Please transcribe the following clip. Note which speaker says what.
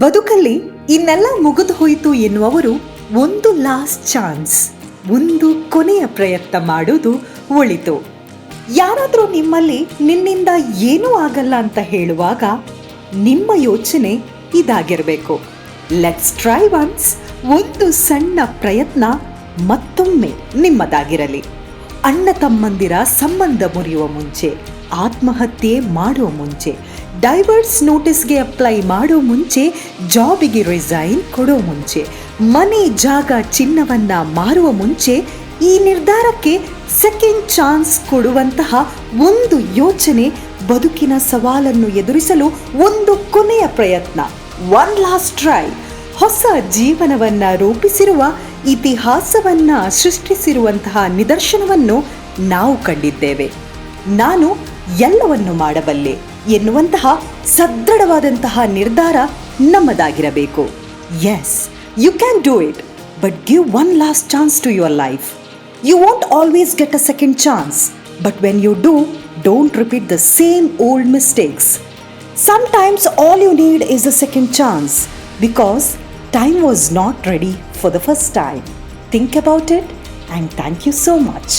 Speaker 1: ಬದುಕಲ್ಲಿ ಇನ್ನೆಲ್ಲ ಮುಗಿದು ಹೋಯಿತು ಎನ್ನುವವರು ಒಂದು ಲಾಸ್ಟ್ ಚಾನ್ಸ್, ಒಂದು ಕೊನೆಯ ಪ್ರಯತ್ನ ಮಾಡೋದು ಒಳಿತು. ಯಾರಾದರೂ ನಿಮ್ಮಲ್ಲಿ ನಿನ್ನಿಂದ ಏನೂ ಆಗಲ್ಲ ಅಂತ ಹೇಳುವಾಗ ನಿಮ್ಮ ಯೋಚನೆ ಇದಾಗಿರಬೇಕು, ಲೆಟ್ಸ್ ಟ್ರೈ ಒನ್ಸ್. ಒಂದು ಸಣ್ಣ ಪ್ರಯತ್ನ ಮತ್ತೊಮ್ಮೆ ನಿಮ್ಮದಾಗಿರಲಿ. ಅಣ್ಣ ತಮ್ಮಂದಿರ ಸಂಬಂಧ ಮುರಿಯುವ ಮುಂಚೆ, ಆತ್ಮಹತ್ಯೆ ಮಾಡುವ ಮುಂಚೆ, ಡೈವರ್ಸ್ ನೋಟಿಸ್ಗೆ ಅಪ್ಲೈ ಮಾಡೋ ಮುಂಚೆ, ಜಾಬಿಗೆ ರಿಸೈನ್ ಕೊಡೋ ಮುಂಚೆ, ಮನೆ ಜಾಗ ಚಿನ್ನವನ್ನ ಮಾರುವ ಮುಂಚೆ, ಈ ನಿರ್ಧಾರಕ್ಕೆ ಸೆಕೆಂಡ್ ಚಾನ್ಸ್ ಕೊಡುವಂತಹ ಒಂದು ಯೋಚನೆ, ಬದುಕಿನ ಸವಾಲನ್ನು ಎದುರಿಸಲು ಒಂದು ಕೊನೆಯ ಪ್ರಯತ್ನ, ಒನ್ ಲಾಸ್ಟ್ ಟ್ರೈ, ಹೊಸ ಜೀವನವನ್ನ ರೂಪಿಸಿರುವ, ಇತಿಹಾಸವನ್ನ ಸೃಷ್ಟಿಸಿರುವಂತಹ ನಿದರ್ಶನವನ್ನು ನಾವು ಕಂಡಿದ್ದೇವೆ. ನಾನು ಎಲ್ಲವನ್ನು ಮಾಡಬಲ್ಲೆ ಎನ್ನುವಂತಹ ಸದೃಢವಾದಂತಹ ನಿರ್ಧಾರ ನಮ್ಮದಾಗಿರಬೇಕು. Yes, you can do it, but give one last chance to your life. You want always get a second chance, but when you do, don't repeat the same old mistakes. Sometimes all you need is a second chance because time was not ready for the first time. Think about it and thank you so much.